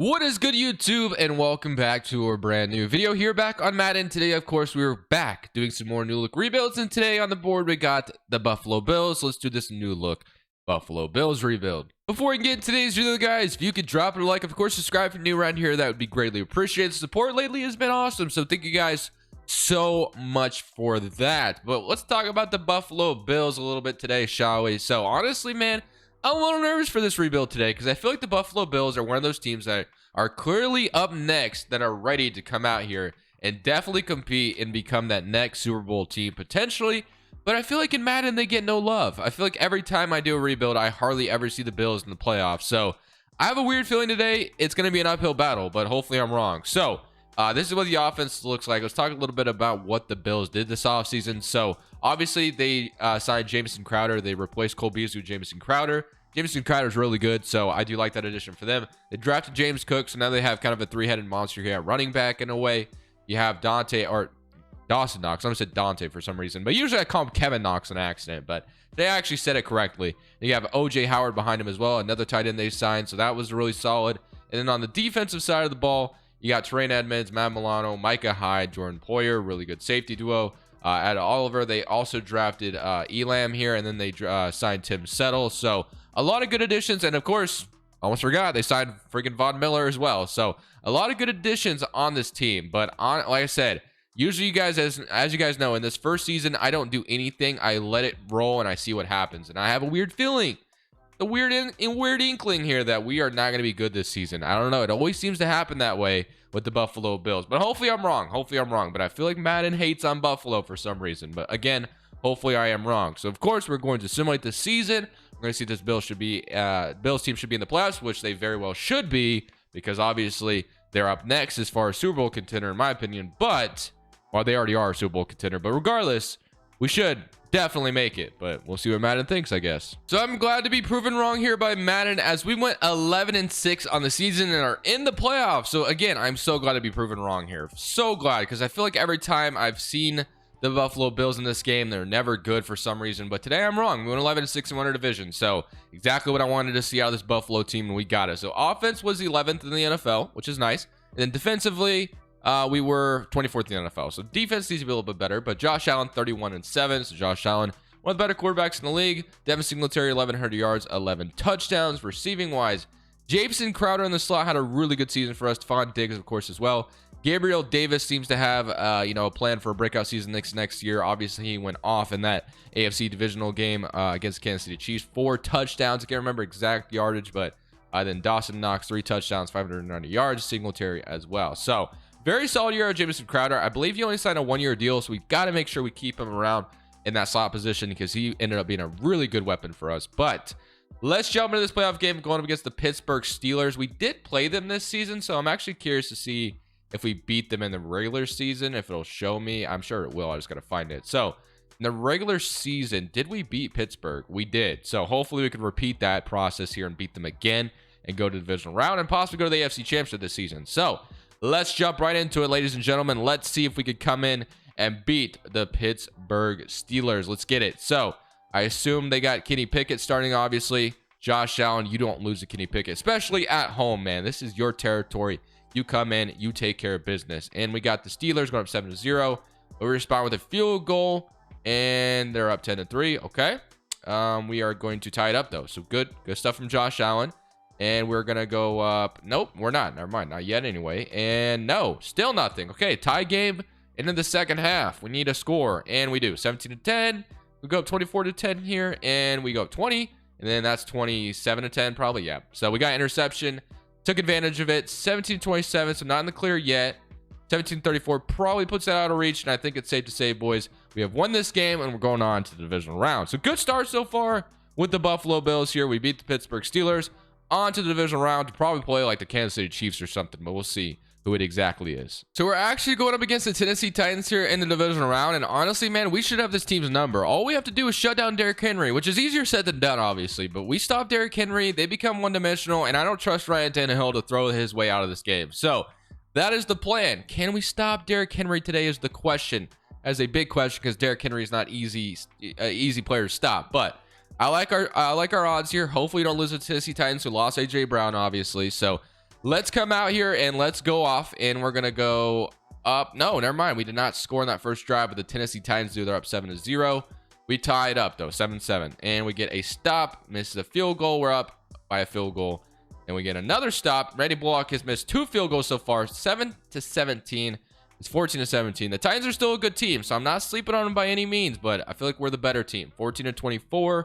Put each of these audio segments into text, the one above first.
What is good, YouTube, and welcome back to our brand new video here back on Madden. Today, of course, we're back doing some more new look rebuilds, and today on the board we got the Buffalo Bills. Let's do this new look Buffalo Bills rebuild. Before we get into today's video, guys, if you could drop it a like, of course, subscribe if you're new around here, that would be greatly appreciated. Support lately has been awesome, so thank you guys so much for that. But let's talk about the Buffalo Bills a little bit today, shall we? So honestly, man, I'm a little nervous for this rebuild today because I feel like the Buffalo Bills are one of those teams that are clearly up next, that are ready to come out here and definitely compete and become that next Super Bowl team potentially. But I feel like in Madden they get no love. I feel like every time I do a rebuild, I hardly ever see the Bills in the playoffs. So I have a weird feeling today it's going to be an uphill battle, but hopefully I'm wrong. So this is what the offense looks like. Let's talk a little bit about what the Bills did this offseason. So obviously they signed Jamison Crowder. They replaced Cole Beasley with Jamison Crowder. Jamison Crowder is really good, so I do like that addition for them. They drafted James Cook, so now they have kind of a three-headed monster here at running back in a way. You have Dawson Knox. I almost said Dante for some reason, but usually I call him Kevin Knox on accident, but they actually said it correctly. You have OJ Howard behind him as well, another tight end they signed, so that was really solid. And then on the defensive side of the ball, you got Terrain Edmonds, Matt Milano, Micah Hyde, Jordan Poyer, really good safety duo. At Oliver, they also drafted Elam here, and then they signed Tim Settle. So a lot of good additions, and of course, almost forgot, they signed freaking Von Miller as well. So a lot of good additions on this team. But like I said, usually you guys, as you guys know, in this first season, I don't do anything. I let it roll and I see what happens. And I have a weird feeling, the weird inkling here that we are not going to be good this season. I don't know. It always seems to happen that way with the Buffalo Bills. But hopefully I'm wrong. Hopefully I'm wrong. But I feel like Madden hates on Buffalo for some reason. But again, hopefully I am wrong. So of course we're going to simulate the season. We're going to see if this Bills team should be in the playoffs, which they very well should be, because obviously they're up next as far as Super Bowl contender, in my opinion. But, well, they already are a Super Bowl contender. But regardless, we should definitely make it. But we'll see what Madden thinks, I guess. So I'm glad to be proven wrong here by Madden, as we went 11-6 on the season and are in the playoffs. So again, I'm so glad to be proven wrong here. So glad, because I feel like every time I've seen the Buffalo Bills in this game, they're never good for some reason. But today I'm wrong. We went 11-6 and won our division. So exactly what I wanted to see out of this Buffalo team, and we got it. So offense was 11th in the NFL, which is nice. And then defensively, we were 24th in the NFL. So defense needs to be a little bit better. But Josh Allen, 31-7. So Josh Allen, one of the better quarterbacks in the league. Devin Singletary, 1,100 yards, 11 touchdowns. Receiving wise, Jamison Crowder in the slot had a really good season for us. Stephon Diggs, of course, as well. Gabriel Davis seems to have a plan for a breakout season next year. Obviously, he went off in that AFC divisional game against Kansas City Chiefs. 4 touchdowns. I can't remember exact yardage, but then Dawson Knox, 3 touchdowns, 590 yards. Singletary as well. So very solid year of Jamison Crowder. I believe he only signed a 1-year deal, so we've got to make sure we keep him around in that slot position, because he ended up being a really good weapon for us. But let's jump into this playoff game going up against the Pittsburgh Steelers. We did play them this season, so I'm actually curious to see if we beat them in the regular season, if it'll show me. I'm sure it will. I just got to find it. So in the regular season, did we beat Pittsburgh? We did. So hopefully we can repeat that process here and beat them again and go to the divisional round and possibly go to the AFC Championship this season. So let's jump right into it, ladies and gentlemen. Let's see if we could come in and beat the Pittsburgh Steelers. Let's get it. So I assume they got Kenny Pickett starting, obviously. Josh Allen, you don't lose to Kenny Pickett, especially at home, man. This is your territory. You come in, you take care of business. And we got the Steelers going up 7-0. We respond with a field goal, and they're up 10-3. Okay. We are going to tie it up, though. So good stuff from Josh Allen. And we're going to go up. Nope, we're not. Never mind. Not yet, anyway. And no, still nothing. Okay, tie game into the second half. We need a score, and we do. 17-10. We go up 24-10 here, and we go up 20. And then that's 27-10, probably. Yeah. So we got interception. Took advantage of it. 17-27, so not in the clear yet. 17-34 probably puts that out of reach, and I think it's safe to say, boys, we have won this game, and we're going on to the divisional round. So good start so far with the Buffalo Bills here. We beat the Pittsburgh Steelers. On to the divisional round to probably play like the Kansas City Chiefs or something, but we'll see who it exactly is. So we're actually going up against the Tennessee Titans here in the divisional round, and honestly, man, we should have this team's number. All we have to do is shut down Derrick Henry, which is easier said than done, obviously, but we stop Derrick Henry, they become one-dimensional, and I don't trust Ryan Tannehill to throw his way out of this game. So that is the plan. Can we stop Derrick Henry today is the question, as a big question, because Derrick Henry is not easy player to stop. But I like our odds here. Hopefully we don't lose to Tennessee Titans, who lost AJ Brown, obviously. So let's come out here and let's go off, and we're gonna go up. No, never mind, we did not score in that first drive, but the Tennessee Titans do. They're up 7-0. We tied up though, 7-7, and we get a stop, misses a field goal. We're up by a field goal, and we get another stop. Randy Bullock has missed 2 field goals so far. 7-17. It's 14-17. The Titans are still a good team, so I'm not sleeping on them by any means, but I feel like we're the better team. 14-24.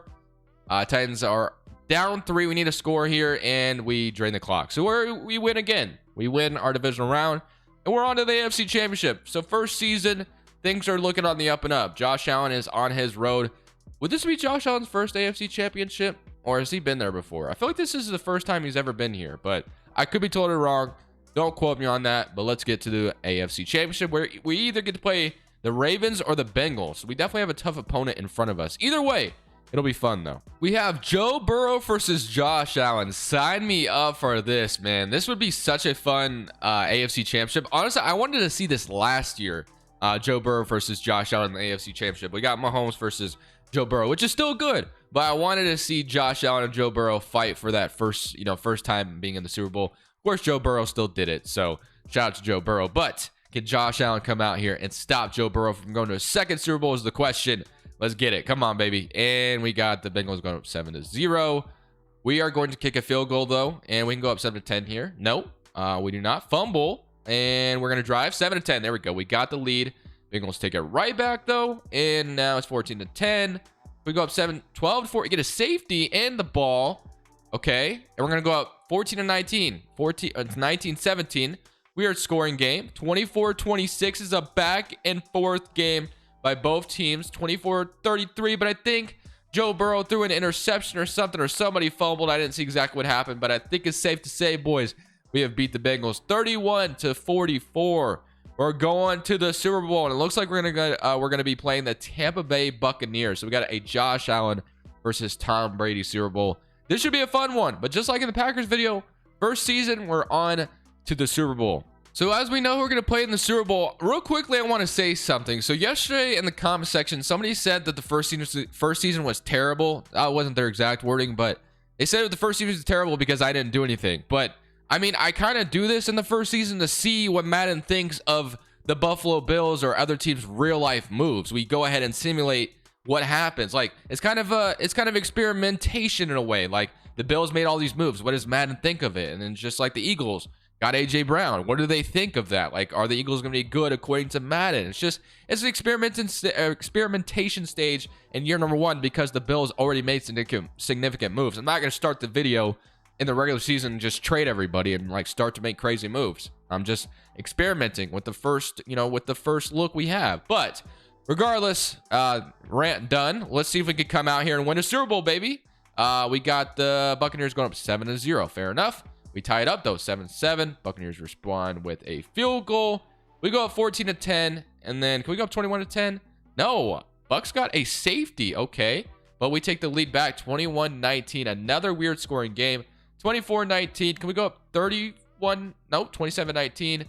Titans are down 3. We need a score here, and we drain the clock. So we win again. We win our divisional round, and we're on to the AFC Championship. So first season, things are looking on the up and up. Josh Allen is on his road. Would this be Josh Allen's first AFC Championship, or has he been there before? I feel like this is the first time he's ever been here, but I could be totally wrong. Don't quote me on that, but let's get to the AFC Championship, where we either get to play the Ravens or the Bengals. We definitely have a tough opponent in front of us. Either way, it'll be fun, though. We have Joe Burrow versus Josh Allen. Sign me up for this, man. This would be such a fun AFC Championship. Honestly, I wanted to see this last year. Joe Burrow versus Josh Allen in the AFC Championship. We got Mahomes versus Joe Burrow, which is still good, but I wanted to see Josh Allen and Joe Burrow fight for that first time being in the Super Bowl. Of course, Joe Burrow still did it, so shout out to Joe Burrow. But can Josh Allen come out here and stop Joe Burrow from going to a second Super Bowl is the question. Let's get it. Come on, baby. And we got the Bengals going up 7-0. We are going to kick a field goal, though, and we can go up 7-10 here. No, we do not. Fumble, and we're going to drive 7-10. There we go. We got the lead. Bengals take it right back, though, and now it's 14-10. We go up 12-4. We get a safety and the ball. Okay, and we're going to go up 14-19. It's 19-17. We are scoring game. 24-26 is a back and forth game by both teams. 24-33, but I think Joe Burrow threw an interception or something, or somebody fumbled. I didn't see exactly what happened, but I think it's safe to say, boys, we have beat the Bengals 31-44. We're going to the Super Bowl, and it looks like we're gonna be playing the Tampa Bay Buccaneers. So we got a Josh Allen versus Tom Brady Super Bowl. This should be a fun one, but just like in the Packers video, first season, we're on to the Super Bowl. So as we know, we're going to play in the Super Bowl. Real quickly, I want to say something. So yesterday in the comment section, somebody said that the first season was terrible. That wasn't their exact wording, but they said the first season was terrible because I didn't do anything. But I mean, I kind of do this in the first season to see what Madden thinks of the Buffalo Bills or other teams' real life moves. We go ahead and simulate what happens. Like it's kind of experimentation in a way. Like the Bills made all these moves. What does Madden think of it? And then just like the Eagles got AJ Brown, what do they think of that? Like, are the Eagles going to be good according to Madden? It's an experimentation stage in year number 1 because the Bills already made significant moves. I'm not going to start the video in the regular season and just trade everybody and like start to make crazy moves. I'm just experimenting with the first look we have. But regardless, rant done. Let's see if we can come out here and win a Super Bowl, baby. We got the Buccaneers going up 7-0. Fair enough. We tie it up, though, 7-7. Buccaneers respond with a field goal. We go up 14-10. And then, can we go up 21-10? No. Bucks got a safety. Okay. But we take the lead back, 21-19. Another weird scoring game. 24-19. Can we go up 31? Nope, 27-19.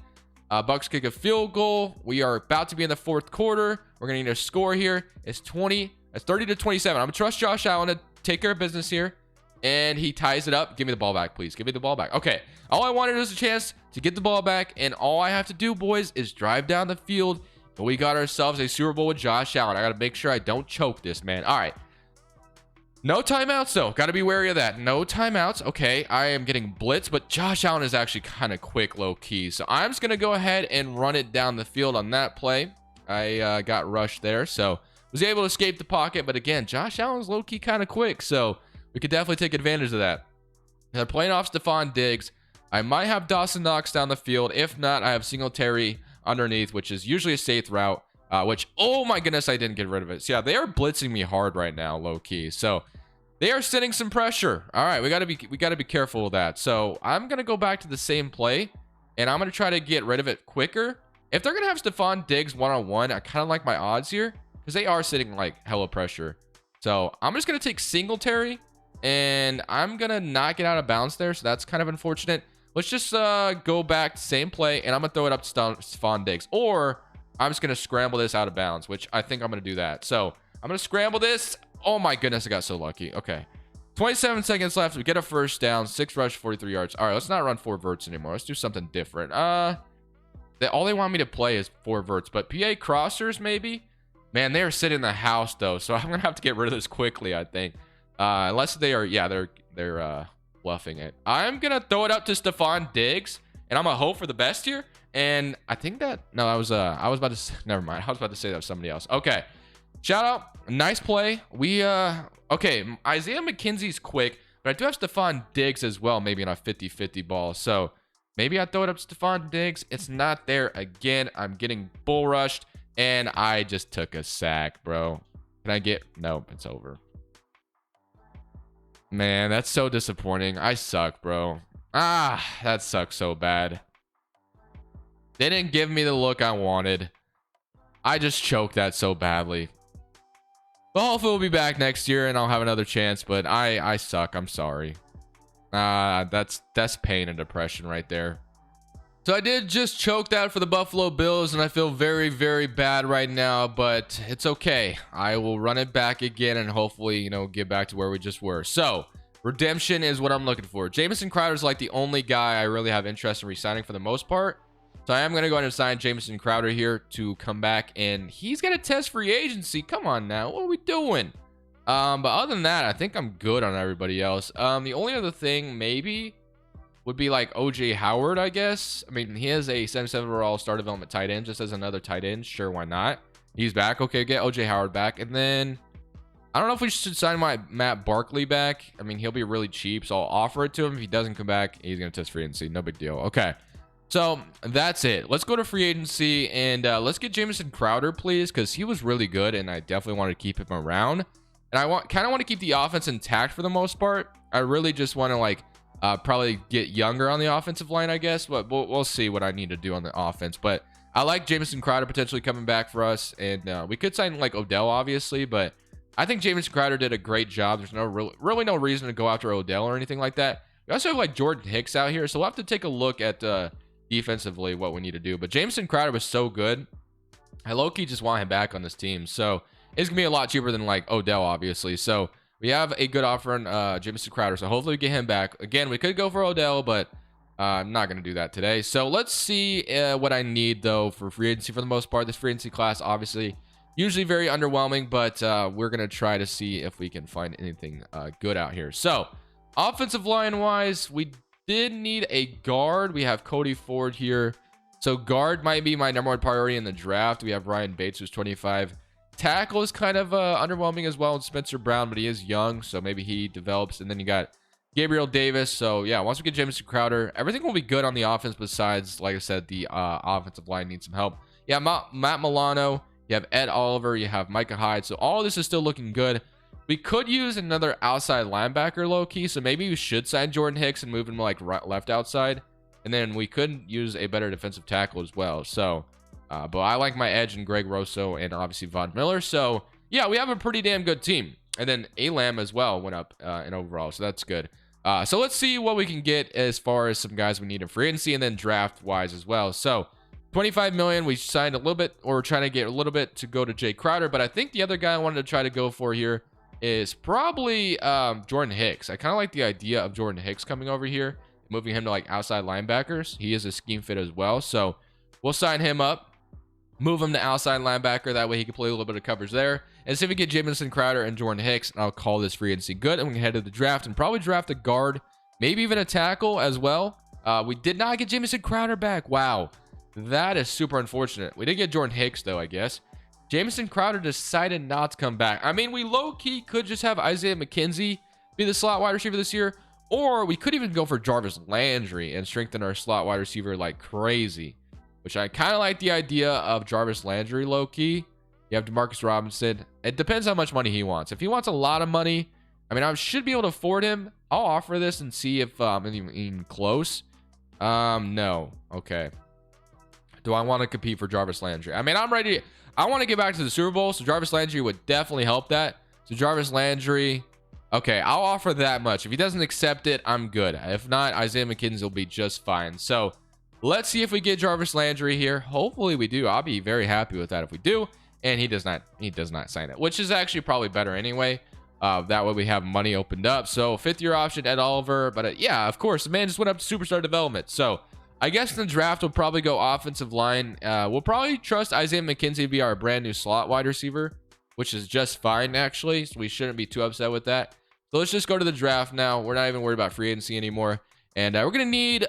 Bucks kick a field goal. We are about to be in the fourth quarter. We're going to need a score here. It's 30-27. I'm going to trust Josh Allen to take care of business here. And he ties it up. Give me the ball back, please. Give me the ball back. Okay. All I wanted was a chance to get the ball back. And all I have to do, boys, is drive down the field. And we got ourselves a Super Bowl with Josh Allen. I got to make sure I don't choke this, man. All right. No timeouts, though. Got to be wary of that. No timeouts. Okay. I am getting blitzed. But Josh Allen is actually kind of quick, low-key. So I'm just going to go ahead and run it down the field on that play. I got rushed there. So was able to escape the pocket. But again, Josh Allen's low-key kind of quick. So we could definitely take advantage of that. They're playing off Stephon Diggs. I might have Dawson Knox down the field. If not, I have Singletary underneath, which is usually a safe route. Which, oh my goodness, I didn't get rid of it. So yeah, they are blitzing me hard right now, low key. So they are sending some pressure. All right, we gotta be careful with that. So I'm gonna go back to the same play, and I'm gonna try to get rid of it quicker. If they're gonna have Stephon Diggs one-on-one, I kind of like my odds here because they are sitting like hella pressure. So I'm just gonna take Singletary. And I'm going to not get out of bounds there. So that's kind of unfortunate. Let's just go back to same play. And I'm going to throw it up to Stephon Diggs. Or I'm just going to scramble this out of bounds, which I think I'm going to do that. So I'm going to scramble this. Oh, my goodness. I got so lucky. Okay. 27 seconds left. We get a first down. 6 rush, 43 yards. All right, let's not run 4 verts anymore. Let's do something different. All they want me to play is 4 verts, but PA crossers maybe. Man, they are sitting in the house though, so I'm gonna have to get rid of this quickly, I think. Unless they are, yeah, they're bluffing it. I'm gonna throw it up to Stephon Diggs, and I'm gonna hope for the best here. And I think that no, I was about to never mind. I was about to say that was somebody else. Okay, shout out, nice play. We okay, Isaiah McKenzie's quick, but I do have Stephon Diggs as well, maybe on a 50-50 ball. So maybe I throw it up to Stephon Diggs. It's not there again. I'm getting bull rushed. And I just took a sack, bro. Can I get... Nope, it's over. Man, that's so disappointing. I suck, bro. Ah, that sucks so bad. They didn't give me the look I wanted. I just choked that so badly. But hopefully we'll be back next year and I'll have another chance. But I suck. I'm sorry. That's pain and depression right there. So I did just choke that for the Buffalo Bills, and I feel very, very bad right now, but it's okay. I will run it back again and hopefully, you know, get back to where we just were. So redemption is what I'm looking for. Jamison Crowder is like the only guy I really have interest in re-signing for the most part. So I am going to go ahead and sign Jamison Crowder here to come back, and he's going to test free agency. Come on now. What are we doing? But other than that, I think I'm good on everybody else. The only other thing maybe would be like OJ Howard, I guess. I mean, he has a 77 overall star development tight end, just as another tight end. Sure, why not? He's back. Okay, get OJ Howard back. And then I don't know if we should sign my Matt Barkley back. I mean, he'll be really cheap, so I'll offer it to him. If he doesn't come back, he's going to test free agency. No big deal. Okay, so that's it. Let's go to free agency, and let's get Jamison Crowder, please, because he was really good, and I definitely wanted to keep him around. And I kind of want to keep the offense intact for the most part. I really just want to, like, probably get younger on the offensive line, I guess, but we'll see what I need to do on the offense. But I like Jamison Crowder potentially coming back for us, and we could sign like Odell, obviously, but I think Jamison Crowder did a great job. There's no really no reason to go after Odell or anything like that. We also have like Jordan Hicks out here, so we'll have to take a look at defensively what we need to do. But Jamison Crowder was so good, I low-key just want him back on this team, so it's gonna be a lot cheaper than like Odell, obviously. So we have a good offer on Jamison Crowder, so hopefully we get him back. Again, we could go for Odell, but I'm not going to do that today. So let's see what I need, though, for free agency for the most part. This free agency class, obviously, usually very underwhelming, but we're going to try to see if we can find anything good out here. So offensive line-wise, we did need a guard. We have Cody Ford here. So guard might be my #1 priority in the draft. We have Ryan Bates, who's 25. Tackle is kind of underwhelming as well with Spencer Brown, but he is young, so maybe he develops. And then you got Gabriel Davis. So yeah, once we get Jamison Crowder, everything will be good on the offense besides, like I said, the offensive line needs some help. Yeah, Matt Milano, you have Ed Oliver, you have Micah Hyde. So all of this is still looking good. We could use another outside linebacker low-key, so maybe we should sign Jordan Hicks and move him like left outside. And then we could use a better defensive tackle as well. So but I like my edge in Greg Rosso and obviously Von Miller. So yeah, we have a pretty damn good team. And then Elam as well went up in overall, so that's good. So let's see what we can get as far as some guys we need in free agency and then draft wise as well. So 25 million, we signed a little bit, or we're trying to get a little bit to go to Jay Crowder. But I think the other guy I wanted to try to go for here is probably Jordan Hicks. I kind of like the idea of Jordan Hicks coming over here, moving him to like outside linebackers. He is a scheme fit as well, so we'll sign him up, move him to outside linebacker. That way he can play a little bit of coverage there. And see if we get Jamison Crowder and Jordan Hicks, and I'll call this free agency good. And we can head to the draft and probably draft a guard, maybe even a tackle as well. We did not get Jamison Crowder back. Wow, that is super unfortunate. We did get Jordan Hicks though, I guess. Jamison Crowder decided not to come back. I mean, we low-key could just have Isaiah McKenzie be the slot wide receiver this year, or we could even go for Jarvis Landry and strengthen our slot wide receiver like crazy, which I kind of like the idea of Jarvis Landry low-key. You have Demarcus Robinson. It depends how much money he wants. If he wants a lot of money, I mean, I should be able to afford him. I'll offer this and see if I'm even close. No. Okay. Do I want to compete for Jarvis Landry? I mean, I'm ready. I want to get back to the Super Bowl, so Jarvis Landry would definitely help that. So Jarvis Landry, okay, I'll offer that much. If he doesn't accept it, I'm good. If not, Isaiah McKenzie will be just fine. So let's see if we get Jarvis Landry here. Hopefully we do. I'll be very happy with that if we do. And he does not sign it, which is actually probably better anyway. That way we have money opened up. So 5th-year option, Ed Oliver. But yeah, of course, the man just went up to superstar development. So I guess in the draft, we'll probably go offensive line. We'll probably trust Isaiah McKenzie to be our brand new slot wide receiver, which is just fine, actually. So we shouldn't be too upset with that. So let's just go to the draft now. We're not even worried about free agency anymore. And we're going to need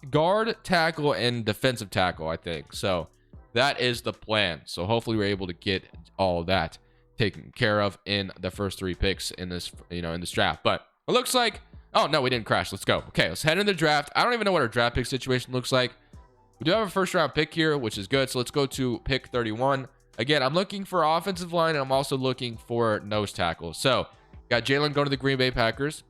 guard, tackle, and defensive tackle, I think. So that is the plan. So hopefully we're able to get all of that taken care of in the first 3 picks in this, in this draft. But it looks like, oh no, we didn't crash. Let's go. Okay, let's head into the draft. I don't even know what our draft pick situation looks like. We do have a 1st round pick here, which is good. So let's go to pick 31. Again, I'm looking for offensive line, and I'm also looking for nose tackle. So got Jalen going to the Green Bay Packers.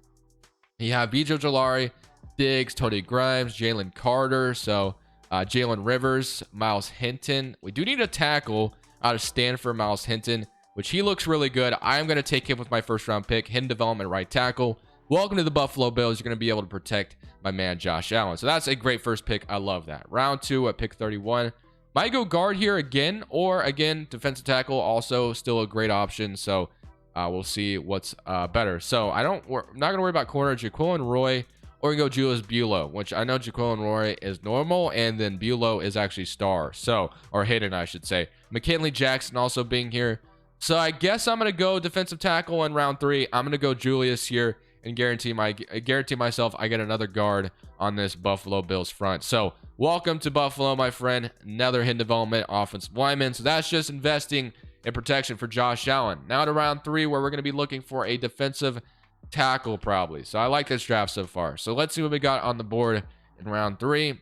You have Bijo Jalari, Diggs, Tony Grimes, Jalen Carter. So Jalen Rivers, Miles Hinton. We do need a tackle out of Stanford, Miles Hinton, which he looks really good. I'm going to take him with my 1st round pick, hidden development right tackle. Welcome to the Buffalo Bills. You're going to be able to protect my man Josh Allen. So that's a great first pick. I love that. Round 2 at pick 31. Might go guard here again, or again, defensive tackle, also still a great option. So we'll see what's better. So I'm not going to worry about corner, Jaquilin Roy, or we go Julius Buelow, which I know Jaquilin Roy is normal, and then Buelow is actually star. So, or hidden, I should say. McKinley Jackson also being here. So I guess I'm going to go defensive tackle in round 3. I'm going to go Julius here and guarantee myself I get another guard on this Buffalo Bills front. So welcome to Buffalo, my friend. Another hidden development offensive lineman. So that's just investing in protection for Josh Allen. Now to round 3, where we're going to be looking for a defensive tackle probably. So I like this draft so far. So let's see what we got on the board in round 3. We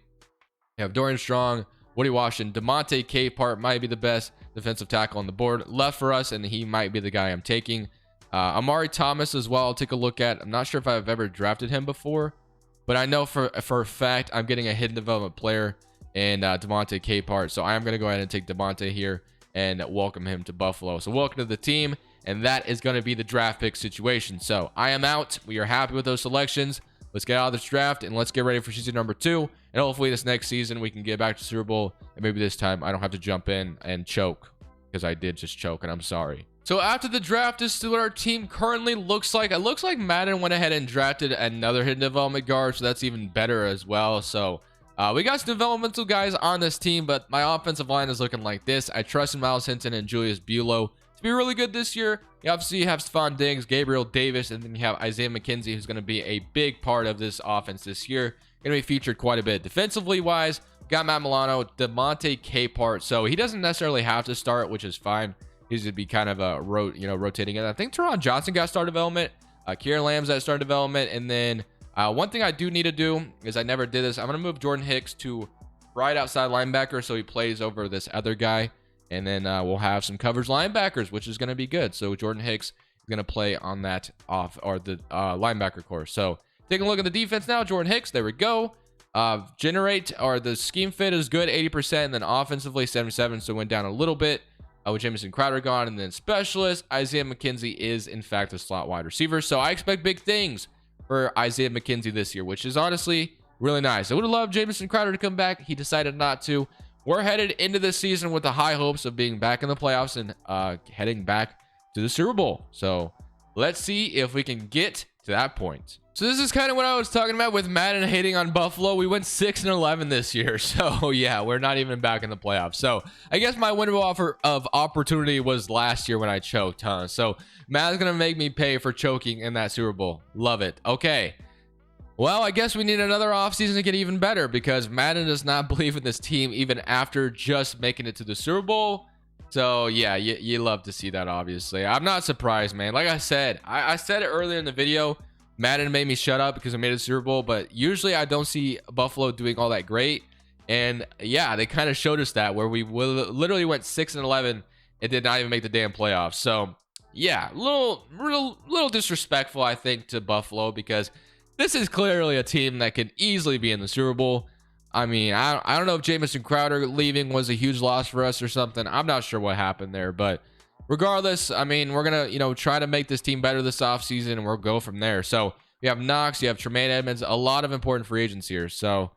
have Dorian Strong, Woody Washington, DeMonte Capehart might be the best defensive tackle on the board left for us, and he might be the guy I'm taking. Amari Thomas as well, I'll take a look at. I'm not sure if I've ever drafted him before, but I know for a fact I'm getting a hidden development player in DeMonte Capehart. So I am going to go ahead and take DeMonte here and welcome him to Buffalo. So welcome to the team, and that is going to be the draft pick situation. So I am out. We are happy with those selections. Let's get out of this draft and let's get ready for season number 2. And hopefully this next season we can get back to Super Bowl. And maybe this time I don't have to jump in and choke, because I did just choke, and I'm sorry. So after the draft, this is what our team currently looks like. It looks like Madden went ahead and drafted another hidden development guard, so that's even better as well. So we got some developmental guys on this team, but my offensive line is looking like this. I trust in Miles Hinton and Julius Buelow to be really good this year. You obviously have Stephon Diggs, Gabriel Davis, and then you have Isaiah McKenzie, who's going to be a big part of this offense this year. Going to be featured quite a bit. Defensively wise, got Matt Milano, DeMonte Capehart. So he doesn't necessarily have to start, which is fine. He's going to be kind of a rotating it. I think Teron Johnson got star development. Kieran Lamb's at star development. And then one thing I do need to do is I never did this. I'm going to move Jordan Hicks to right outside linebacker, so he plays over this other guy. And then we'll have some coverage linebackers, which is going to be good. So Jordan Hicks is going to play on that linebacker course. So taking a look at the defense now, Jordan Hicks, there we go. The scheme fit is good, 80%, and then offensively 77, so went down a little bit with Jamison Crowder gone. And then specialist, Isaiah McKenzie is in fact a slot wide receiver. So I expect big things for Isaiah McKenzie this year, which is honestly really nice. I would have loved Jamison Crowder to come back. He decided not to. We're headed into this season with the high hopes of being back in the playoffs and heading back to the Super Bowl. So let's see if we can get to that point. So this is kind of what I was talking about with Madden hating on Buffalo. We went 6-11 this year. So yeah, we're not even back in the playoffs. So I guess my window of opportunity was last year when I choked, huh? So Madden's going to make me pay for choking in that Super Bowl. Love it. Okay. Well, I guess we need another offseason to get even better, because Madden does not believe in this team even after just making it to the Super Bowl. So yeah, you love to see that, obviously. I'm not surprised, man. Like I said, I said it earlier in the video, Madden made me shut up because I made a Super Bowl, but usually I don't see Buffalo doing all that great. And yeah, they kind of showed us that, where we literally went 6-11 and did not even make the damn playoffs. So yeah, little disrespectful, I think, to Buffalo, because this is clearly a team that could easily be in the Super Bowl. I mean, I don't know if Jamison Crowder leaving was a huge loss for us or something. I'm not sure what happened there, but regardless, I mean, we're going to, try to make this team better this offseason, and we'll go from there. So we have Knox, you have Tremaine Edmonds, a lot of important free agents here. So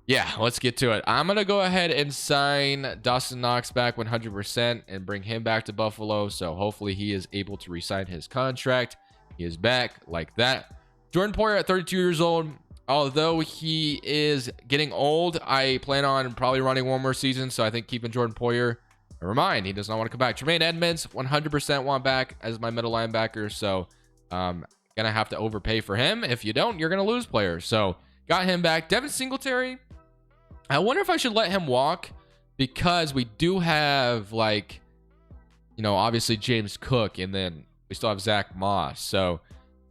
Yeah, let's get to it. I'm going to go ahead and sign Dawson Knox back 100% and bring him back to Buffalo. So hopefully he is able to re-sign his contract. He is back like that. Jordan Poyer at 32 years old. Although he is getting old, I plan on probably running one more season. So I think keeping Jordan Poyer. Never mind, he does not want to come back. Tremaine Edmonds, 100% want back as my middle linebacker. So gonna have to overpay for him. If you don't, you're gonna lose players. So got him back. Devin Singletary, I wonder if I should let him walk, because we do have, like, you know, obviously James Cook, and then we still have Zach Moss. So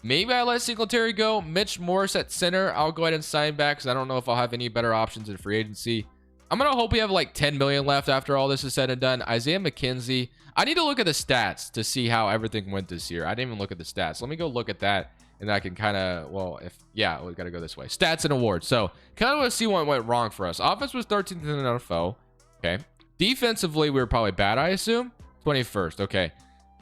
maybe I let Singletary go. Mitch Morse at center, I'll go ahead and sign back, because I don't know if I'll have any better options in free agency. I'm going to hope we have like 10 million left after all this is said and done. Isaiah McKenzie, I need to look at the stats to see how everything went this year. I didn't even look at the stats. Let me go look at that. And I can kind of, well, yeah, we got to go this way. Stats and awards. So kind of want to see what went wrong for us. Offense was 13th in the NFL. Okay. Defensively, we were probably bad, I assume. 21st. Okay.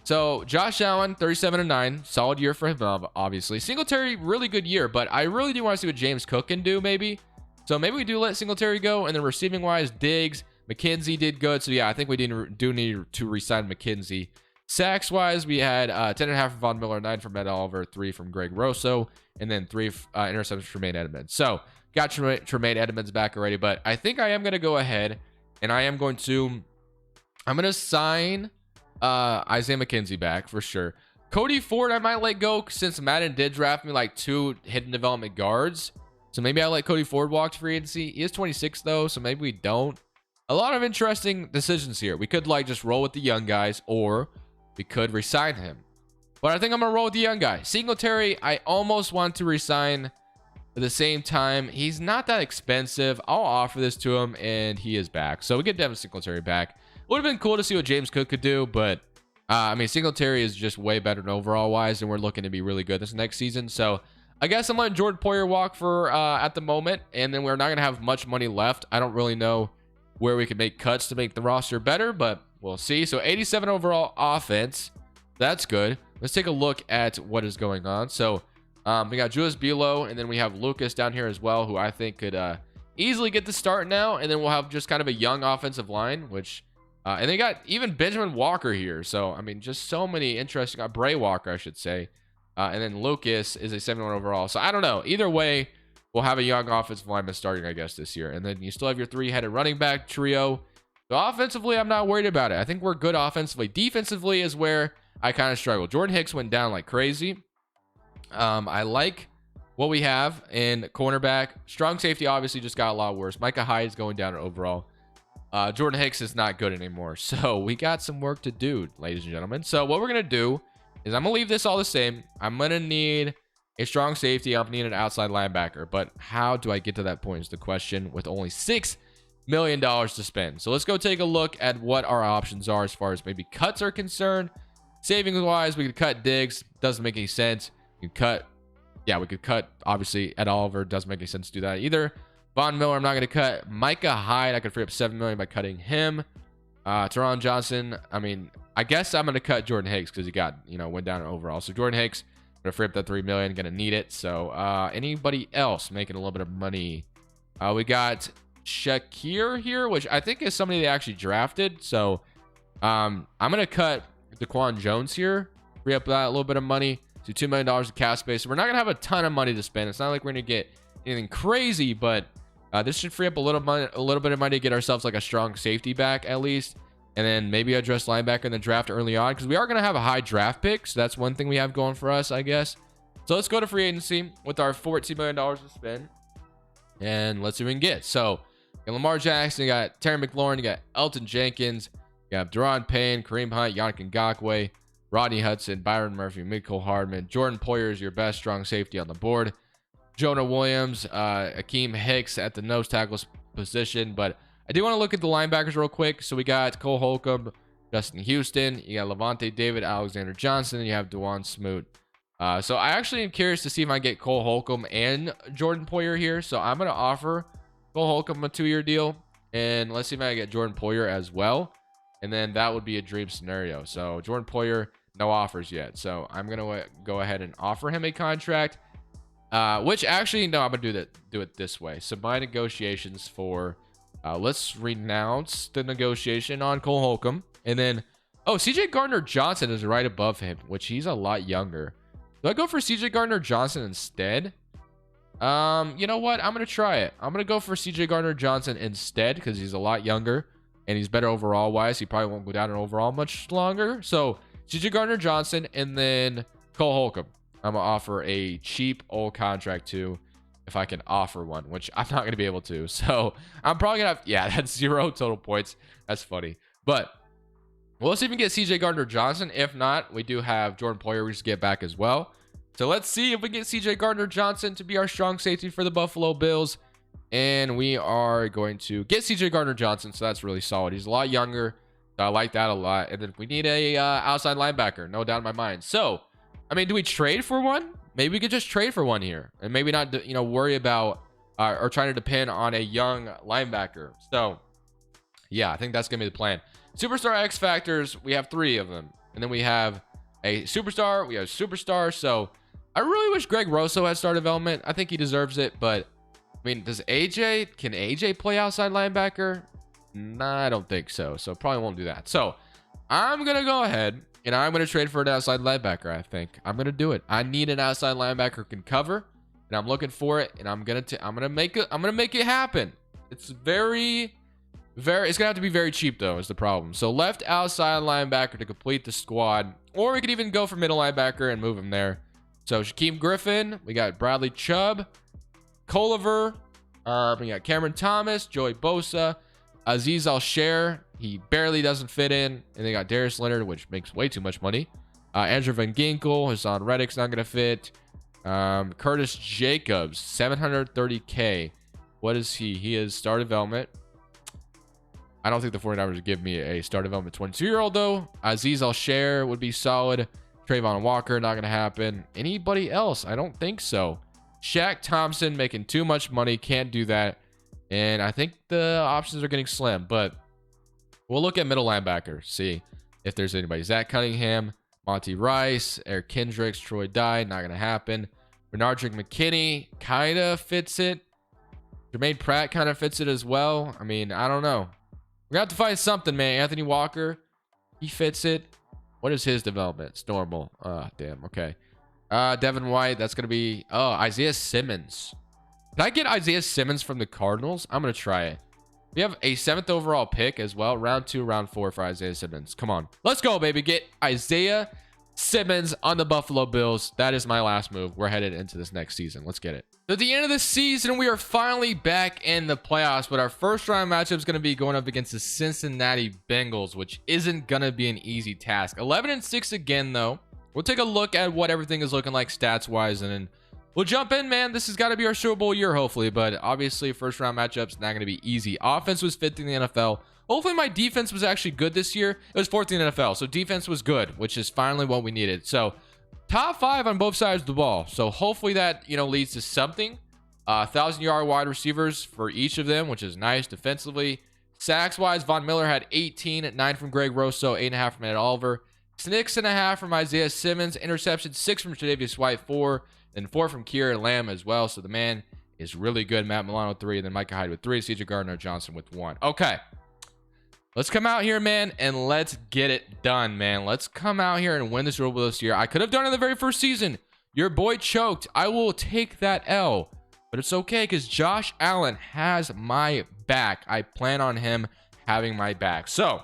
So Josh Allen, 37-9. Solid year for him, obviously. Singletary, really good year. But I really do want to see what James Cook can do, maybe. So maybe we do let Singletary go. And then receiving-wise, Diggs, McKenzie did good. So yeah, I think we do need to re-sign McKenzie. Sacks wise, we had 10.5 from Von Miller, 9 from Ed Oliver, 3 from Greg Rosso, and then 3 interceptions from Tremaine Edmonds. So got Tremaine Edmonds back already, but I think I am going to go ahead and I'm going to sign Isaiah McKenzie back for sure. Cody Ford, I might let go since Madden did draft me like 2 hidden development guards. So maybe I let Cody Ford walk to free agency. He is 26 though, so maybe we don't. A lot of interesting decisions here. We could like just roll with the young guys, or we could resign him. But I think I'm going to roll with the young guy. Singletary, I almost want to resign. At the same time, he's not that expensive. I'll offer this to him, and he is back. So we get Devin Singletary back. Would have been cool to see what James Cook could do, but I mean, Singletary is just way better than overall-wise, and we're looking to be really good this next season. So I guess I'm letting Jordan Poyer walk for at the moment, and then we're not going to have much money left. I don't really know where we can make cuts to make the roster better, but we'll see. So 87 overall offense. That's good. Let's take a look at what is going on. So we got Julius Bilo, and then we have Lucas down here as well, who I think could easily get the start now. And then we'll have just kind of a young offensive line, which and they got even Benjamin Walker here. So, I mean, just so many interesting, Bray Walker, I should say. And then Lucas is a 71 overall. So I don't know. Either way, we'll have a young offensive lineman starting, I guess, this year. And then you still have your 3-headed running back trio. So offensively, I'm not worried about it. I think we're good offensively. Defensively is where I kind of struggle. Jordan Hicks went down like crazy. I like what we have in cornerback. Strong safety obviously just got a lot worse. Micah Hyde is going down overall. Jordan Hicks is not good anymore. So we got some work to do, ladies and gentlemen. So what we're going to do is I'm going to leave this all the same. I'm going to need a strong safety. I'm going to need an outside linebacker. But how do I get to that point is the question, with only $6 million to spend. So let's go take a look at what our options are as far as maybe cuts are concerned. Savings wise, we could cut Diggs. Doesn't make any sense. We could cut obviously Ed Oliver. Doesn't make any sense to do that either. Von Miller, I'm not going to cut. Micah Hyde, I could free up $7 million by cutting him. Teron Johnson, I mean, I guess I'm going to cut Jordan Hicks because he got, went down overall. So Jordan Hicks, I'm going to free up that $3 million. Going to need it. So anybody else making a little bit of money? We got Shakir here, which I think is somebody they actually drafted. So I'm going to cut Daquan Jones here. Free up that a little bit of money. So $2 million of cap space. So we're not going to have a ton of money to spend. It's not like we're going to get anything crazy, but this should free up a little bit of money to get ourselves like a strong safety back at least. And then maybe address linebacker in the draft early on, because we are going to have a high draft pick. So that's one thing we have going for us, I guess. So let's go to free agency with our $14 million to spend. And let's see what we can get. So you got Lamar Jackson, you got Terry McLaurin, you got Elton Jenkins, you got Deron Payne, Kareem Hunt, Yannick Ngakoue, Rodney Hudson, Byron Murphy, Mecole Hardman. Jordan Poyer is your best strong safety on the board. Jonah Williams, Akeem Hicks at the nose tackles position. But I do want to look at the linebackers real quick. So we got Cole Holcomb, Justin Houston. You got Levante David, Alexander Johnson. And you have Dewan Smoot. So I actually am curious to see if I get Cole Holcomb and Jordan Poyer here. So I'm going to offer Cole Holcomb a 2-year deal. And let's see if I get Jordan Poyer as well. And then that would be a dream scenario. So Jordan Poyer, no offers yet. So I'm going to go ahead and offer him a contract. Which actually, no, I'm gonna do it this way. So my negotiations for, let's renounce the negotiation on Cole Holcomb, and then, oh, CJ Gardner-Johnson is right above him, which he's a lot younger. Do I go for CJ Gardner-Johnson instead? You know what? I'm gonna try it. I'm gonna go for CJ Gardner-Johnson instead because he's a lot younger and he's better overall wise. He probably won't go down in overall much longer. So CJ Gardner-Johnson and then Cole Holcomb. I'm gonna offer a cheap old contract to, if I can offer one, which I'm not gonna be able to. So I'm probably gonna have, yeah, that's 0 total points. That's funny. But well, let's even get CJ Gardner-Johnson. If not, we do have Jordan Poyer we just get back as well. So let's see if we get CJ Gardner-Johnson to be our strong safety for the Buffalo Bills. And we are going to get CJ Gardner-Johnson. So that's really solid. He's a lot younger. So I like that a lot. And then we need a outside linebacker. No doubt in my mind. So, I mean, do we trade for one? Maybe we could just trade for one here. And maybe not, you know, worry about or trying to depend on a young linebacker. So, yeah, I think that's going to be the plan. Superstar X Factors, we have 3 of them. And then we have a superstar. We have superstar. So, I really wish Greg Rosso had star development. I think he deserves it, but I mean, can AJ play outside linebacker? Nah, I don't think so. So probably won't do that. So I'm going to go ahead and I'm going to trade for an outside linebacker. I think I'm going to do it. I need an outside linebacker who can cover, and I'm looking for it, and I'm going to make it happen. It's it's going to have to be very cheap though, is the problem. So left outside linebacker to complete the squad, or we could even go for middle linebacker and move him there. So Shaquem Griffin, we got Bradley Chubb, Culliver, we got Cameron Thomas, Joey Bosa, Aziz Al-Shair, he barely doesn't fit in, and they got Darius Leonard, which makes way too much money. Andrew Van Ginkel, Hassan Reddick's not gonna fit. Curtis Jacobs, 730K. What is he? He is star development. I don't think the 49ers would give me a star development 22-year-old though. Aziz Al-Shair would be solid. Trayvon Walker, not going to happen. Anybody else? I don't think so. Shaq Thompson making too much money. Can't do that. And I think the options are getting slim. But we'll look at middle linebacker. See if there's anybody. Zach Cunningham, Monty Rice, Eric Kendricks, Troy Dye. Not going to happen. Bernardrick McKinney kind of fits it. Jermaine Pratt kind of fits it as well. I mean, I don't know. We're going to have to find something, man. Anthony Walker, he fits it. What is his development? It's normal. Damn. Okay. Devin White. That's going to be... Oh, Isaiah Simmons. Can I get Isaiah Simmons from the Cardinals? I'm going to try it. We have a 7th overall pick as well. Round 2, round 4 for Isaiah Simmons. Come on. Let's go, baby. Get Isaiah Simmons on the Buffalo Bills. That is my last move. We're headed into this next season. Let's get it. So at the end of the season, we are finally back in the playoffs, but our first round matchup is going to be going up against the Cincinnati Bengals, which isn't going to be an easy task. 11-6 again, though. We'll take a look at what everything is looking like stats-wise, and then we'll jump in, man. This has got to be our Super Bowl year, hopefully, but obviously first round matchups not going to be easy. Offense was 5th in the NFL. Hopefully my defense was actually good this year. It was 4th in the NFL, so defense was good, which is finally what we needed. So top 5 on both sides of the ball. So hopefully that, you know, leads to something. 1,000-yard wide receivers for each of them, which is nice defensively. Sacks wise, Von Miller had 18, 9 from Greg Rosso, 8.5 from Ed Oliver, 6.5 from Isaiah Simmons, interception 6 from Tre'Davious White, 4, and 4 from Kieran Lamb as well. So the man is really good. Matt Milano 3, and then Micah Hyde with 3, CJ Gardner-Johnson with 1. Okay. Let's come out here, man, and let's get it done, man. Let's come out here and win this Super Bowl this year. I could have done it in the very first season. Your boy choked. I will take that L. But it's okay because Josh Allen has my back. I plan on him having my back. So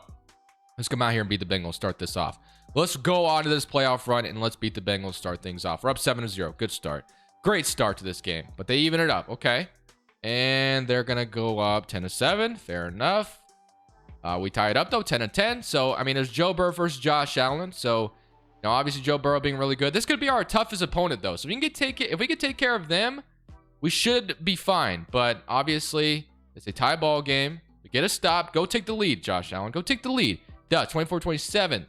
let's come out here and beat the Bengals. Start this off. Let's go on to this playoff run and let's beat the Bengals. Start things off. We're up 7-0. Good start. Great start to this game. But they even it up. Okay. And they're going to go up 10-7. Fair enough. We tie it up though, 10-10. So, I mean, there's Joe Burrow versus Josh Allen. So, you know, obviously Joe Burrow being really good. This could be our toughest opponent though. So if we can take care of them, we should be fine. But obviously, it's a tie ball game. We get a stop. Go take the lead, Josh Allen. Go take the lead. Duh, 24-27.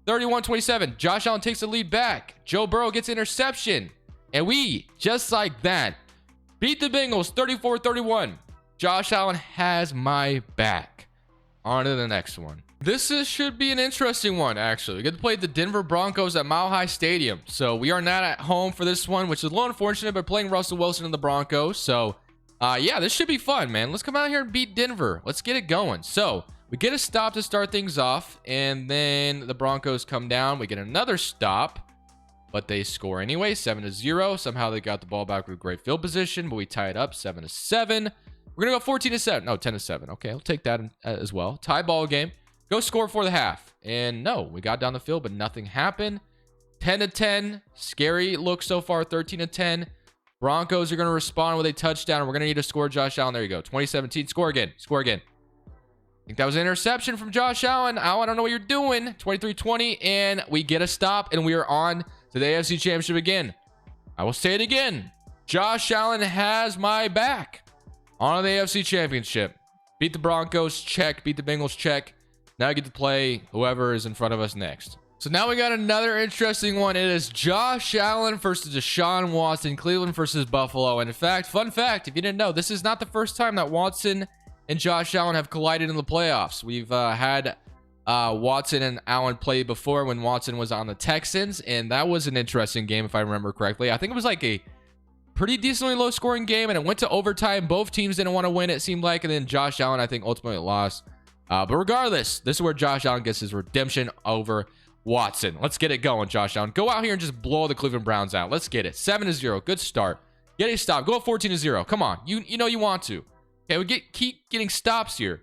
31-27. Josh Allen takes the lead back. Joe Burrow gets interception. And we, just like that, beat the Bengals 34-31. Josh Allen has my back. On to the next one. Should be an interesting one, actually. We get to play the Denver Broncos at Mile High Stadium. So we are not at home for this one, which is a little unfortunate, but playing Russell Wilson and the Broncos. So, yeah, this should be fun, man. Let's come out here and beat Denver. Let's get it going. So we get a stop to start things off, and then the Broncos come down. We get another stop, but they score anyway, 7-0. Somehow they got the ball back with great field position, but we tie it up 7-7. We're going to go 14-7. No, 10-7. Okay, I'll take that as well. Tie ball game. Go score for the half. And no, we got down the field, but nothing happened. 10-10. Scary look so far, 13-10. Broncos are going to respond with a touchdown. We're going to need to score Josh Allen. There you go. 2017. Score again. Score again. I think that was an interception from Josh Allen. I don't know what you're doing. 23-20. And we get a stop, and we are on to the AFC Championship again. I will say it again. Josh Allen has my back. On to the AFC Championship. Beat the Broncos, check. Beat the Bengals, check. Now I get to play whoever is in front of us next. So now we got another interesting one. It is Josh Allen versus Deshaun Watson. Cleveland versus Buffalo. And in fact, fun fact, if you didn't know, this is not the first time that Watson and Josh Allen have collided in the playoffs. We've had Watson and Allen play before when Watson was on the Texans. And that was an interesting game, if I remember correctly. I think it was like a pretty decently low scoring game, and it went to overtime. Both teams didn't want to win, it seemed like, and then Josh Allen, I think, ultimately lost. But regardless, this is where Josh Allen gets his redemption over Watson. Let's get it going, Josh Allen. Go out here and just blow the Cleveland Browns out. Let's get it. 7-0. Good start. Get a stop. Go up 14-0. Come on. You know you want to. Okay, we keep getting stops here.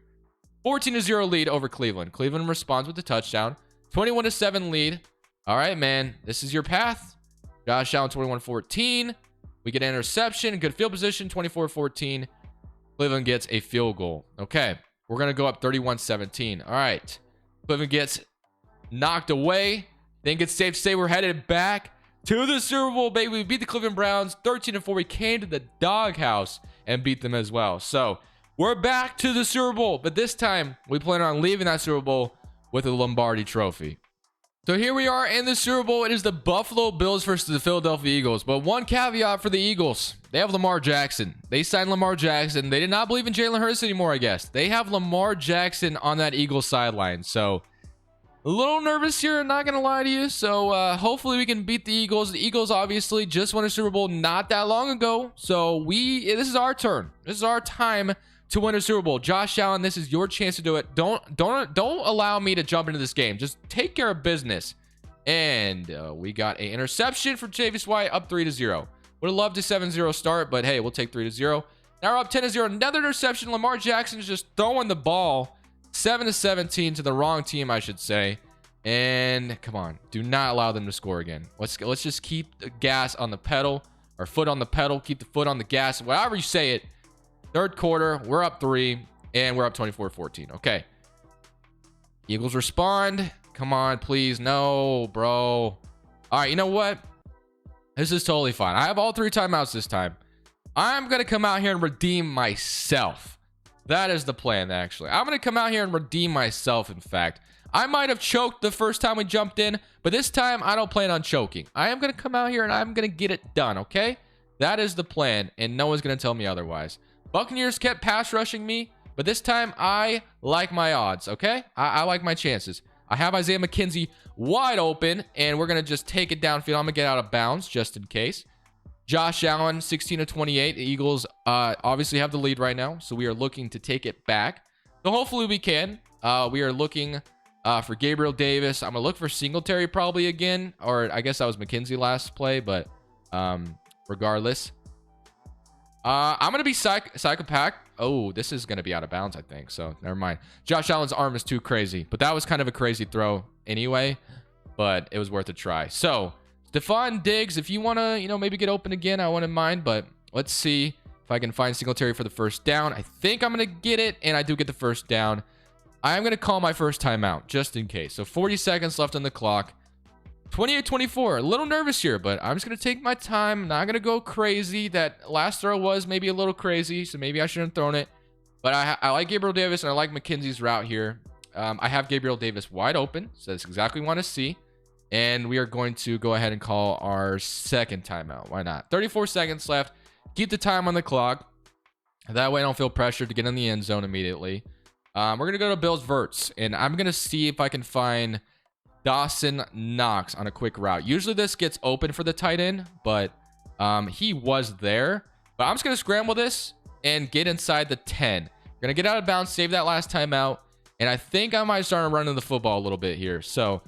14-0 lead over Cleveland. Cleveland responds with the touchdown. 21-7 lead. All right, man. This is your path. Josh Allen, 21-14. We get an interception. Good field position. 24-14. Cleveland gets a field goal. Okay. We're going to go up 31-17. All right. Cleveland gets knocked away. Think it's safe to say we're headed back to the Super Bowl, baby. We beat the Cleveland Browns 13-4. We came to the doghouse and beat them as well. So we're back to the Super Bowl, but this time we plan on leaving that Super Bowl with a Lombardi trophy. So here we are in the Super Bowl. It is the Buffalo Bills versus the Philadelphia Eagles. But one caveat for the Eagles. They have Lamar Jackson. They signed Lamar Jackson. They did not believe in Jalen Hurts anymore, I guess. They have Lamar Jackson on that Eagles sideline. So a little nervous here, not going to lie to you. So hopefully we can beat the Eagles. The Eagles obviously just won a Super Bowl not that long ago. So this is our turn. This is our time to win a Super Bowl. Josh Allen, this is your chance to do it. Don't allow me to jump into this game. Just take care of business. And we got an interception for Javis White, up 3-0. Would have loved a 7-0 start, but hey, we'll take 3-0. Now we're up 10-0. Another interception. Lamar Jackson's just throwing the ball 7-17 to the wrong team, I should say. And come on, do not allow them to score again. Let's just keep the gas on the pedal, or foot on the pedal. Keep the foot on the gas, whatever you say it. Third quarter, we're up 3, and we're up 24-14. Okay. Eagles respond. Come on, please. No, bro. All right, you know what? This is totally fine. I have all 3 timeouts this time. I'm going to come out here and redeem myself. That is the plan, actually. I'm going to come out here and redeem myself, in fact. I might have choked the first time we jumped in, but this time I don't plan on choking. I am going to come out here and I'm going to get it done, okay? That is the plan, and no one's going to tell me otherwise. Buccaneers kept pass rushing me, but this time I like my odds, okay? I like my chances. I have Isaiah McKenzie wide open, and we're going to just take it downfield. I'm going to get out of bounds just in case. Josh Allen, 16-28. The Eagles obviously have the lead right now, so we are looking to take it back. So hopefully we can. We are looking for Gabriel Davis. I'm going to look for Singletary probably again, or I guess that was McKenzie last play, but regardless. I'm going to be psychopath. Oh, this is going to be out of bounds, I think. So never mind. Josh Allen's arm is too crazy, but that was kind of a crazy throw anyway, but it was worth a try. So Stephon Diggs, if you want to, maybe get open again, I wouldn't mind, but let's see if I can find Singletary for the first down. I think I'm going to get it, and I do get the first down. I'm going to call my first timeout just in case. So 40 seconds left on the clock. 28-24. A little nervous here, but I'm just going to take my time. I'm not going to go crazy. That last throw was maybe a little crazy, so maybe I shouldn't have thrown it. But I like Gabriel Davis, and I like McKenzie's route here. I have Gabriel Davis wide open, so that's exactly what we want to see. And we are going to go ahead and call our second timeout. Why not? 34 seconds left. Keep the time on the clock. That way I don't feel pressured to get in the end zone immediately. We're going to go to Bills Verts, and I'm going to see if I can find Dawson Knox on a quick route. Usually this gets open for the tight end, but he was there. But I'm just going to scramble this and get inside the 10. Going to get out of bounds, save that last timeout, and I think I might start running the football a little bit here. So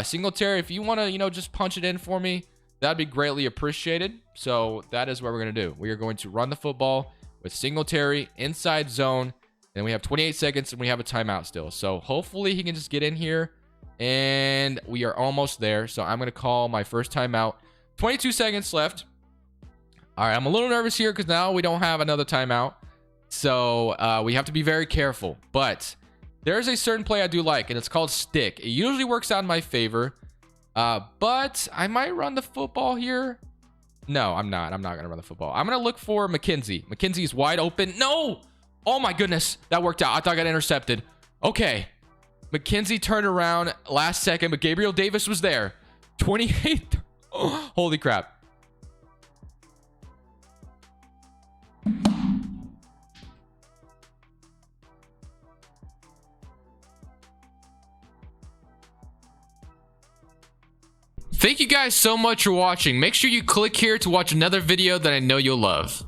Singletary, if you want to, just punch it in for me, that'd be greatly appreciated. So that is what we're going to do. We are going to run the football with Singletary inside zone. And we have 28 seconds and we have a timeout still. So hopefully he can just get in here. And we are almost there. So I'm going to call my first timeout. 22 seconds left. All right, I'm a little nervous here because now we don't have another timeout. So we have to be very careful. But there's a certain play I do like, and it's called stick. It usually works out in my favor. But I might run the football here. No, I'm not. I'm not going to run the football. I'm going to look for McKenzie. McKenzie's wide open. No! Oh my goodness, that worked out. I thought I got intercepted. Okay. McKenzie turned around last second, but Gabriel Davis was there. 28. Oh, holy crap. Thank you guys so much for watching. Make sure you click here to watch another video that I know you'll love.